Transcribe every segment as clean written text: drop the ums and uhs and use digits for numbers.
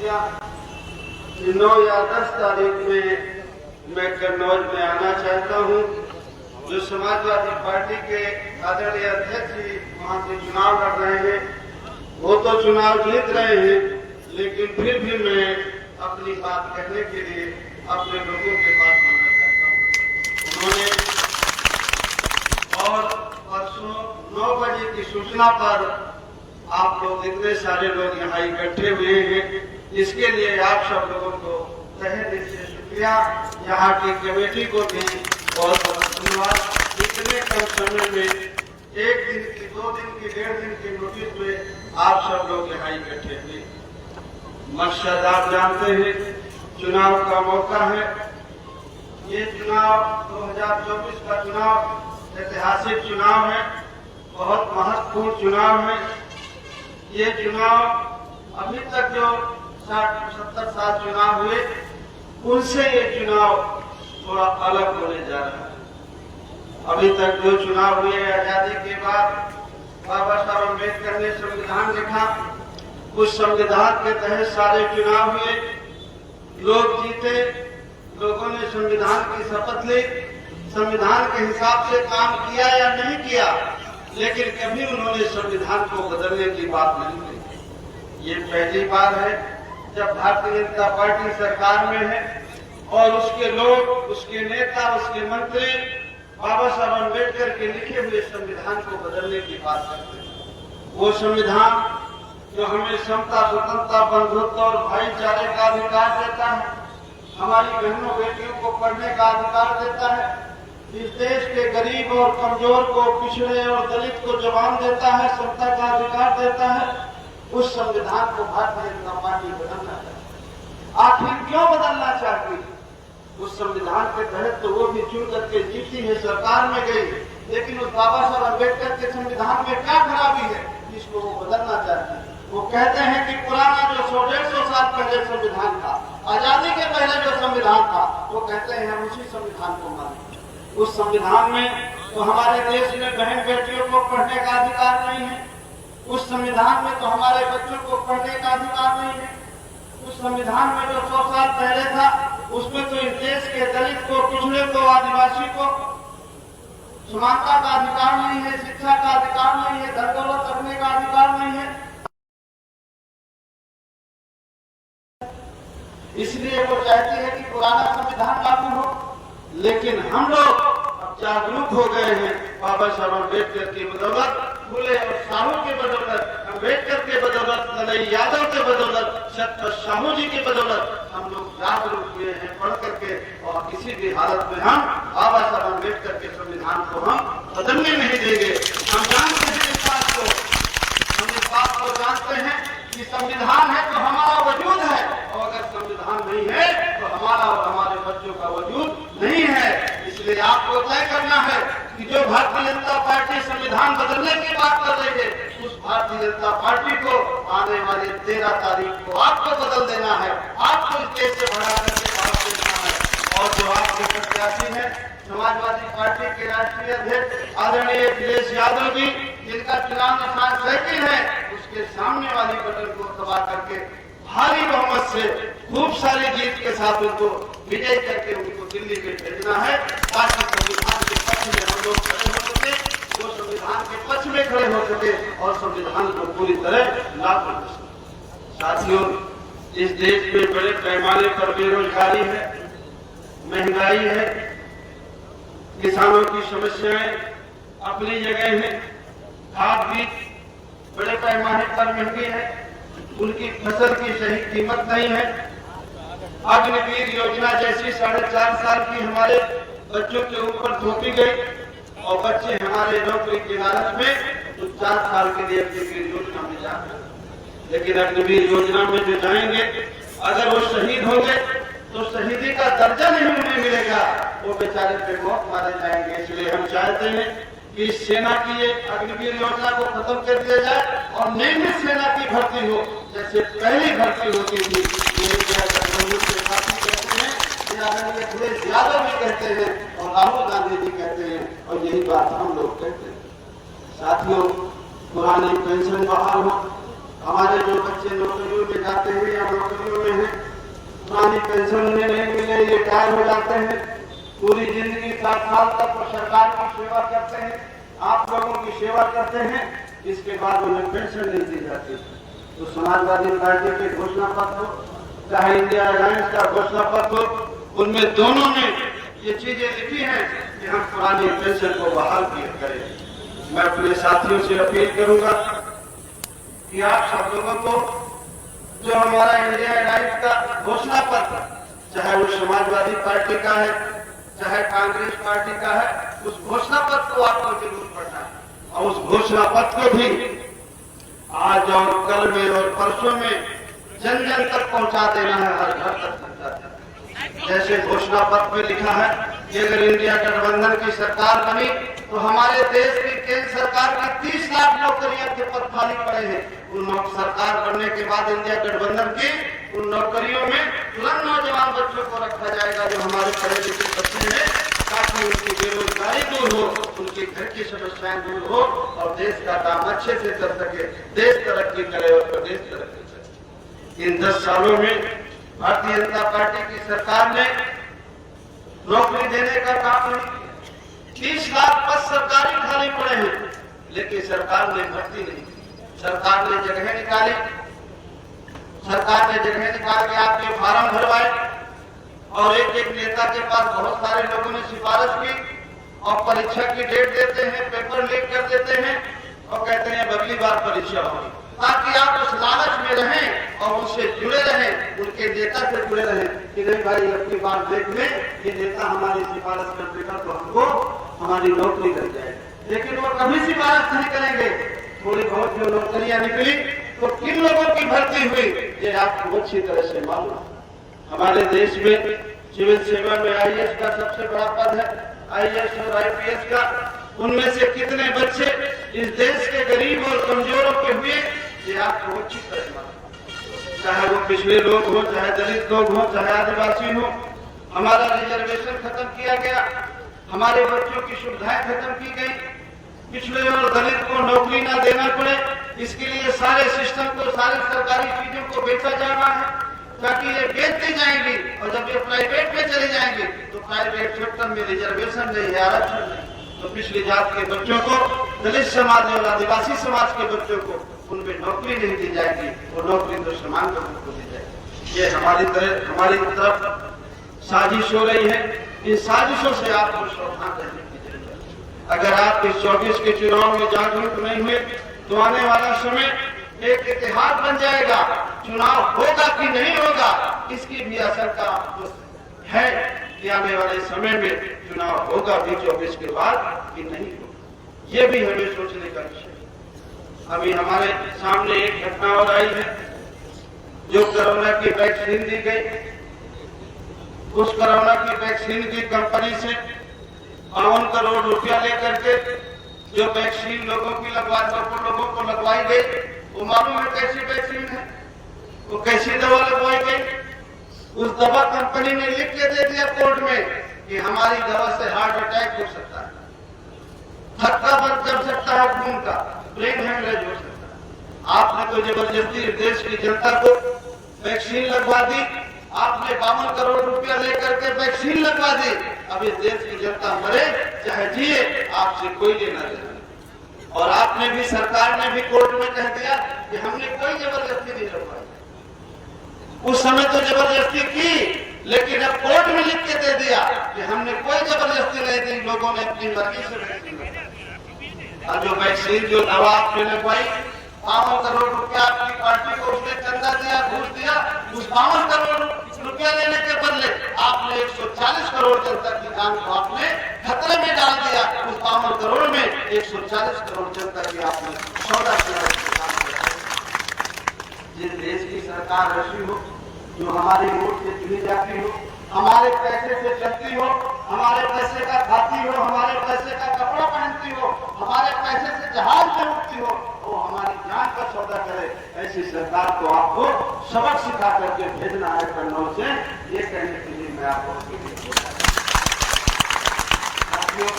किया कि 9 या 10 तारीख में मैं कन्नौज में आना चाहता हूं। जो समाजवादी पार्टी के आदरणीय अध्यक्ष जी वहां से चुनाव लड़ रहे हैं, वो तो चुनाव जीत रहे हैं, लेकिन फिर भी मैं अपनी बात कहने के लिए अपने लोगों के पास आना चाहता हूं। उन्होंने और परसों 9 बजे की सूचना पर आप लोग इतने सारे लोग यहाँ इकट्ठे हुए हैं, इसके लिए आप सब लोगों को तहे दिल से शुक्रिया। यहाँ की कमेटी को भी बहुत बहुत धन्यवाद। इतने कम समय में 1 दिन की, 2 दिन की, 1.5 दिन की नोटिस में आप सब लोग यहाँ इकट्ठे हुए। मकसद आप जानते हैं, चुनाव का मौका है। ये चुनाव 2024 का चुनाव ऐतिहासिक चुनाव है, बहुत महत्वपूर्ण चुनाव है। ये चुनाव अभी तक जो 60-70 साल चुनाव हुए, उनसे ये चुनाव थोड़ा अलग होने जा रहा है। अभी तक जो चुनाव हुए आजादी के बाद बाबा साहब अम्बेडकर ने संविधान लिखा, उस संविधान के तहत सारे चुनाव हुए, लोग जीते, लोगों ने संविधान की शपथ ली, संविधान के हिसाब से काम किया या नहीं किया, लेकिन कभी उन्होंने संविधान को बदलने की बात नहीं की। ये पहली बार है जब भारतीय जनता पार्टी सरकार में है और उसके लोग, उसके नेता, उसके मंत्री बाबा साहब अम्बेडकर के लिखे हुए संविधान को बदलने की बात करते हैं। वो संविधान जो हमें समता, स्वतंत्रता, बंधुत्व और भाईचारे का अधिकार देता है, हमारी बहनों बेटियों को पढ़ने का अधिकार देता है, इस देश के गरीब और कमजोर को, पिछड़े और दलित को जवान देता है, समता का अधिकार देता है, उस संविधान को भारतीय जनता पार्टी बदलना चाहती। आखिर क्यों बदलना चाहती? उस संविधान के तहत तो वो भी चुन करके जीती है, सरकार में गई, लेकिन उस बाबा साहब अम्बेडकर के संविधान में क्या खराबी है जिसको वो बदलना चाहती है? वो कहते हैं कि पुराना जो 100-150 साल पहले संविधान था, आजादी के पहले जो संविधान था, वो कहते हैं हम उसी संविधान को मानेंगे। उस संविधान में तो हमारे देश में बहन बेटियों को पढ़ने का अधिकार नहीं है, उस संविधान में तो हमारे बच्चों को पढ़ने का अधिकार नहीं है, उस संविधान में जो 100 साल पहले था, उसमें तो इस देश के दलित को, पिछड़े को, आदिवासी को समानता का अधिकार नहीं है, शिक्षा का अधिकार नहीं है, धन दौलत रखने का अधिकार नहीं है। इसलिए वो चाहती है कि पुराना संविधान लागू हो, लेकिन हम लोग अब जागरूक हो गए हैं। बाबा साहब अम्बेडकर की बदौलत, फुले और साहू के बदौलत, अम्बेडकर के बदौलत, ललई यादव के बदौलत, शतपथ साहू जी की बदौलत हम लोग जागरूक हुए हैं पढ़ करके, और किसी भी हालत में हम बाबा साहब अम्बेडकर के संविधान को हम बदलने नहीं देंगे। हम जानते हैं इस बात को, हम इस बात को जानते हैं कि संविधान है तो हमारा वजूद है, और अगर संविधान नहीं है तो हमारा और हमारे बच्चों का वजूद नहीं है। इसलिए आपको तय करना है कि जो भारतीय जनता पार्टी संविधान बदलने की बात कर रही है, उस भारतीय जनता पार्टी को आने वाले 13 तारीख को आपको बदल देना है, आपको इस देश से भगा करके बाहर देना है। और जो आपके प्रत्याशी हैं, समाजवादी पार्टी के राष्ट्रीय अध्यक्ष आदरणीय अखिलेश यादव जी, जिनका चुनाव निशान साइकिल है, उसके सामने वाली बटन को दबा करके भारी बहुमत से, खूब सारी जीत के साथ उनको विजय करके उनको दिल्ली में भेजना है, ताकि संविधान के पक्ष में हम लोग खड़े हो सके, वो संविधान के पक्ष में खड़े हो सके और संविधान को पूरी तरह लागू कर सके। साथियों, इस देश में बड़े पैमाने पर बेरोजगारी है, महंगाई है, किसानों की समस्याएं अपनी जगह है, खाद बीज बड़े पैमाने पर महंगी है, उनकी फसल की सही कीमत नहीं है। अग्निवीर योजना जैसी 4.5 साल की हमारे बच्चों के ऊपर थोपी गई, और बच्चे हमारे नौकरी के लालच में तो 4 साल के लिए अग्निवीर योजना में जाते हैं, लेकिन अग्निवीर योजना में जो जाएंगे, अगर वो शहीद होंगे तो शहीदी का दर्जा नहीं उन्हें मिलेगा, वो बेचारे पे मौत मारे जाएंगे। इसलिए हम चाहते हैं कि सेना की ये अग्निवीर योजना को खत्म कर दिया जाए और नियमित सेना की भर्ती हो, जैसे पहली भर्ती होती थी। अखिलेश यादव भी कहते हैं और राहुल गांधी जी कहते हैं, और यही बात हम लोग कहते हैं। साथियों, पुरानी पेंशन बहाल हो, हमारे जो बच्चे नौकरियों में जाते हैं या नौकरियों में हैं, पुरानी पेंशन उन्हें नहीं मिले, ये रिटायर हो जाते हैं, पूरी जिंदगी 60 साल तक वो सरकार की सेवा करते हैं, आप लोगों की सेवा करते हैं, इसके बाद उन्हें पेंशन नहीं दी जाती। तो समाजवादी पार्टी के घोषणा पत्र चाहे इंडिया अलायंस का घोषणा पत्र, उनमें दोनों में ये चीजें लिखी हैं कि हम पुरानी पेंशन को बहाल किया करें। मैं अपने साथियों से अपील करूंगा कि आप सब लोगों को जो हमारा इंडिया अलायंस का घोषणा पत्र, चाहे वो समाजवादी पार्टी का है चाहे कांग्रेस पार्टी का है, उस घोषणा पत्र को आपको जरूर पढ़ना है और उस घोषणा पत्र को भी आज और कल में और परसों में जन जन तक पहुंचा देना है, हर घर तक पहुंचा देना। जैसे घोषणा पत्र में लिखा है कि अगर इंडिया गठबंधन की सरकार बनी तो हमारे देश की केंद्र सरकार की 30 लाख नौकरियों के पद खाली पड़े हैं। उन सरकार बनने के बाद इंडिया गठबंधन की उन नौकरियों में तुरंत नौजवान बच्चों को रखा जाएगा जो हमारे पढ़े लिखे बच्चे हैं, ताकि उनकी बेरोजगारी दूर हो, उनके घर की समस्याएं दूर हो और देश का काम अच्छे से चल सके, देश तरक्की करे और प्रदेश तरक्की करे। इन 10 सालों में भारतीय जनता पार्टी की सरकार ने नौकरी देने का काम नहीं किया। 30 लाख पद सरकारी खाली पड़े हैं, लेकिन सरकार ने भर्ती नहीं की। सरकार ने जगह निकाली, सरकार ने जगह निकाल के आपके फार्म भरवाए और एक एक नेता के पास बहुत सारे लोगों ने सिफारिश की और परीक्षा की डेट देते हैं, पेपर लीक कर देते हैं और कहते हैं अगली बार परीक्षा होगी, ताकि आप उस लालच में रहें और उनसे जुड़े रहें, उनके नेता से जुड़े रहें कि नहीं भाई अगली बार देख लें ये नेता हमारी सिफारिश कर देगा तो हमको हमारी नौकरी लग जाएगी। लेकिन वो कभी सिफारिश नहीं करेंगे। थोड़ी बहुत जो नौकरियां निकली तो किन लोगों की भर्ती हुई ये आपको अच्छी तरह से मालूम। हमारे देश में सिविल सेवा में IAS का सबसे बड़ा पद है, IAS और IPS का। उनमें से कितने बच्चे इस देश के गरीब और कमजोरों के हुए ये आपको अच्छी तरह मालूम। चाहे वो पिछड़े लोग हो, चाहे दलित लोग हो, चाहे आदिवासी हो, हमारा रिजर्वेशन खत्म किया गया, हमारे बच्चों की सुविधाएं खत्म की गई, पिछड़े और दलित को नौकरी ना देना पड़े, इसके लिए सारे सिस्टम को, सारी सरकारी चीजों को बेचा जाना है, ताकि ये बेचती जाएंगी और जब ये प्राइवेट में चली जाएंगी तो प्राइवेट सेक्टर में रिजर्वेशन नहीं है, आरक्षण नहीं, तो पिछली जात के बच्चों को, दलित समाज और आदिवासी समाज के बच्चों को उनमें नौकरी नहीं दी जाएगी और नौकरी तो समान लोगों को दी जाएगी। ये हमारी तरफ साजिश हो रही है। इन साजिशों से आपको सावधान रहने की जरूरत है। अगर आप इस 24 के चुनाव में जागरूक नहीं हुए तो आने वाला समय एक इतिहास बन जाएगा। चुनाव होगा कि नहीं होगा इसकी भी आशंका है कि आने वाले समय में चुनाव होगा भी 24 के बाद कि नहीं होगा। ये भी हमें सोचने का विषय है। अभी हमारे सामने एक घटना और आई है, जो कोरोना की वैक्सीन दी गई, उस कोरोना की वैक्सीन की कंपनी से 52 करोड़ रुपया लेकर के जो वैक्सीन लोगों को लगवाई गई, वो मालूम है कैसी वैक्सीन है, वो कैसी दवा लगवाई गई। उस दवा कंपनी ने लिख के दे दिया कोर्ट में कि हमारी दवा से हार्ट अटैक हो सकता है, थक्का बंद कर सकता है, खून का ब्रेन हेमरेज हो सकता है। आपने तो जबरदस्ती देश की जनता को वैक्सीन लगवा दी, आपने 52 करोड़ रुपया लेकर के वैक्सीन लगवा दी। अब इस देश की जनता मरे चाहे जिए, आपसे कोई लेना देना। और आपने भी, सरकार ने भी कोर्ट में कह दिया कि हमने कोई जबरदस्ती नहीं लगवाई। उस समय तो जबरदस्ती की, लेकिन अब कोर्ट में लिख के दे दिया कि हमने कोई जबरदस्ती नहीं दी, लोगों ने अपनी मर्जी से वैक्सीन लगवाई। और जो वैक्सीन, जो दवा आपने लगवाई, 52 करोड़ रुपया आपकी पार्टी को उसने चंदा दिया, घूस दिया। उस 52 करोड़ रुपया लेने के बदले आपने 140 करोड़ जनता की जान को आपने खतरे में डाल दिया। उस 52 करोड़ में 140 करोड़ जनता की आपने सौदा किया। जिस देश की सरकार ऐसी हो जो हमारी वोट से चुनी जाती हो, हमारे पैसे से चलती हो, हमारे पैसे का खाती हो, हमारे पैसे का कपड़ा पहनती हो, हमारे पैसे से जहाज में उठती हो, वो हमारी जान का सौदा करे, ऐसी सरकार को आपको सबक सिखा करके भेजना है कन्नौज से। ये कहने के लिए मैं आपको साथियों,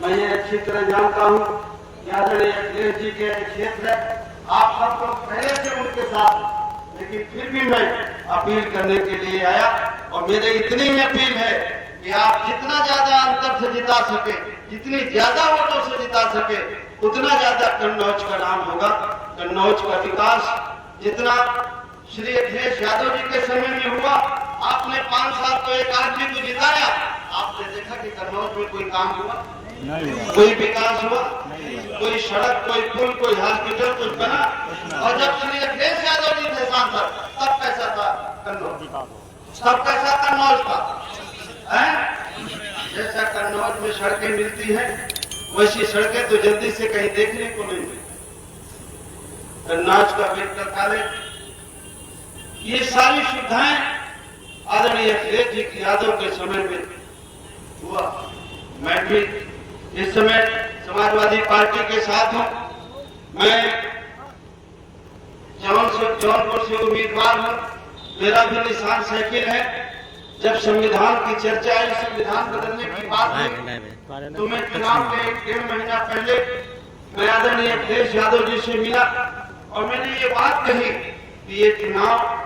मैं ये अच्छी तरह जानता हूँ कि आदरणीय अखिलेश जी के क्षेत्र आप सब लोग पहले से उनके साथ, लेकिन फिर भी मैं अपील करने के लिए आया। और मेरे इतनी ही अपील है कि आप जितना ज्यादा अंतर से जिता सके, जितनी ज्यादा वोटों से जिता सके, उतना ज्यादा कन्नौज का नाम होगा। कन्नौज का विकास जितना श्री अखिलेश यादव जी के समय में हुआ, आपने 5 साल तो एक आदमी को जिताया, आपने देखा कि कन्नौज में कोई काम हुआ, कोई विकास हुआ, कोई सड़क, कोई पुल, कोई हॉस्पिटल कुछ बना? और जब श्री अखिलेश यादव जी थे सांसद, तब कैसा था कन्नौज? तब कैसा कन्नौज था? जैसा कन्नौज में सड़कें मिलती हैं, वैसी सड़कें तो जल्दी से कहीं देखने को नहीं मिलती। कन्नौज का मेडिकल कॉलेज, ये सारी सुविधाएं आदरणीय अखिलेश जी यादव के समय में हुआ। मैं भी इस समय समाजवादी पार्टी के साथ हूं। मैं जौनपुर से उम्मीदवार हूं। मेरा भी निशान साइकिल है। जब संविधान की चर्चा आई, संविधान बदलने की बात हुई, तो मैं चुनाव के 1-1.5 महीना पहले मैं आदरणीय अखिलेश यादव जी से मिला और मैंने ये बात कही कि ये चुनाव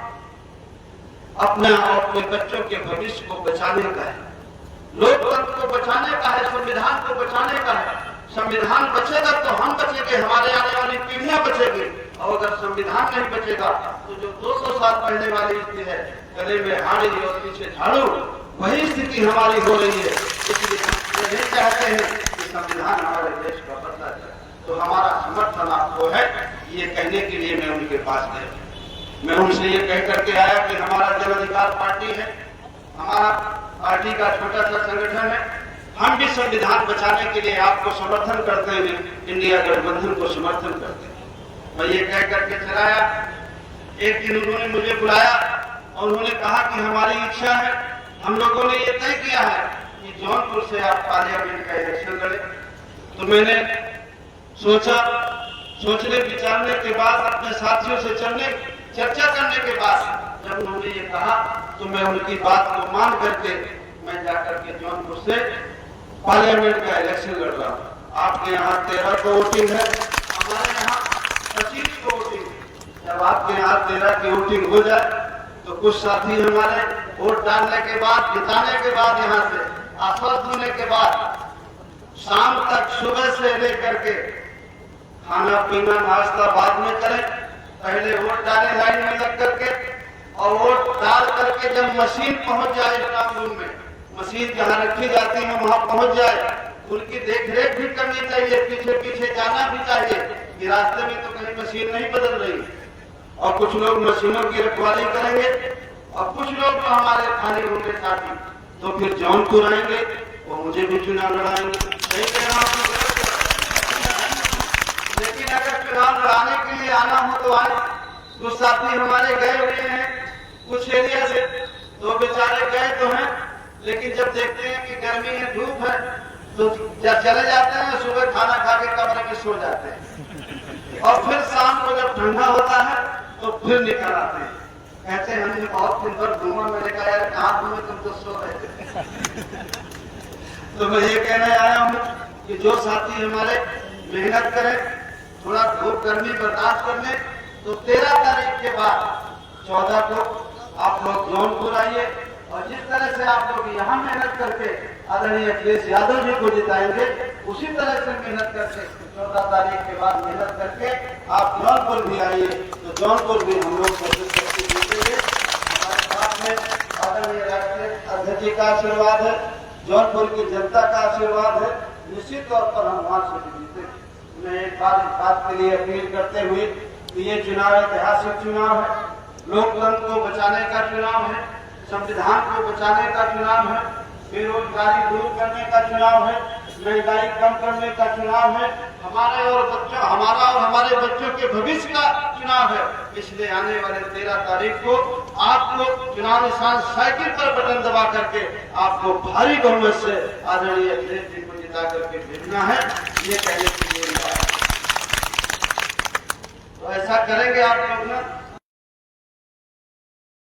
अपने और अपने बच्चों के भविष्य को बचाने का है, लोकतंत्र को बचाने का है, संविधान को बचाने का है। संविधान बचेगा तो हम बचेंगे, हमारे आने वाली पीढ़ियां बचेगी। और अगर संविधान नहीं बचेगा तो जो 200 साल पहले वाली स्थिति है, गले में हाड़ी और पीछे झाड़ू, वही स्थिति हमारी हो रही है। इसलिए हम नहीं चाहते हैं कि संविधान हमारे देश का बदला जाए। तो हमारा समर्थन आपको है, ये कहने के लिए मैं उनके पास गया। मैं उनसे ये कह करके आया कि हमारा जन अधिकार पार्टी है, हमारा पार्टी का छोटा सा संगठन है, हम भी संविधान बचाने के लिए आपको समर्थन करते हैं, इंडिया गठबंधन को समर्थन करते हैं। मैं ये कह करके चलाया। एक दिन उन्होंने मुझे बुलाया और उन्होंने कहा कि हमारी इच्छा है, हम लोगों ने ये तय किया है कि जौनपुर से आप पार्लियामेंट का इलेक्शन लड़े। तो मैंने सोचने विचारने के बाद, अपने साथियों से चर्चा करने के बाद जब उन्होंने ये कहा, तो मैं उनकी बात को मान करके मैं जाकर के जौनपुर से पार्लियामेंट का इलेक्शन लड़ रहा हूँ। आपके यहाँ 13 को वोटिंग है, हमारे यहाँ 25 को वोटिंग है। जब आपके यहाँ 13 की वोटिंग हो जाए तो कुछ साथी हमारे वोट डालने के बाद, जिताने के बाद, यहाँ से आश्वस्त होने के बाद शाम तक, सुबह से लेकर के खाना पीना नाश्ता बाद में करें, पहले वोट डाले लाइन में लग करके, और वोट डाल करके जब मशीन पहुंच जाए स्ट्रांग रूम में, मशीन जहां रखी जाती है वहां पहुंच जाए, उनकी देखरेख भी करनी चाहिए, पीछे पीछे जाना भी चाहिए कि रास्ते में तो कहीं मशीन नहीं बदल रही। और कुछ लोग मशीनों की रखवाली करेंगे और कुछ लोग तो हमारे खाली होंगे साथी, तो फिर जौनपुर आएंगे, वो मुझे भी चुनाव लड़ाएंगे। नहीं कह रहा हूं, लेकिन अगर चुनाव लड़ाने के लिए आना हो तो आए। कुछ साथी हमारे गए हुए हैं कुछ एरिया से, तो बेचारे गए तो हैं, लेकिन जब देखते हैं कि गर्मी है, धूप है, तो चले जाते हैं, सुबह खाना खा के कमरे में सो जाते हैं। और फिर शाम को जब ठंडा होता है तो फिर निकल आते हैं, कहते हैं हमने बहुत दिन भर घूमा। मैंने कहा यार कहाँ घूमे, तुम तो सो रहे थे। तो मैं ये कहने आया हूँ कि जो साथी हमारे मेहनत करें, थोड़ा धूप गर्मी बर्दाश्त कर ले, तो 13 तारीख के बाद 14 को आप लोग जौनपुर आइए। और जिस तरह से आप लोग यहाँ मेहनत करके आदरणीय अखिलेश यादव जी को जिताएंगे, उसी तरह से मेहनत करके 14 तारीख के बाद मेहनत करके आप जौनपुर भी आइए, तो जौनपुर भी हम लोग कोशिश करके जीतेंगे। हमारे साथ में आदरणीय राष्ट्रीय अध्यक्ष जी का आशीर्वाद है, जौनपुर की जनता का आशीर्वाद है, निश्चित तौर पर हम वहां से भी जीतेंगे। मैं एक बार इस बात के लिए अपील करते हुए कि ये चुनाव ऐतिहासिक चुनाव है, लोकतंत्र को बचाने का चुनाव है, संविधान को बचाने का चुनाव है, बेरोजगारी दूर करने का चुनाव है, महंगाई कम करने का चुनाव है, हमारा और हमारे बच्चों के भविष्य का चुनाव है। इसलिए आने वाले 13 तारीख को आप लोग चुनाव निशान साइकिल पर बटन दबा करके आपको भारी बहुमत से आदरणीय अखिलेश जी को जिता करके भेजना है, ये कहने के लिए। तो ऐसा करेंगे आप लोग ना।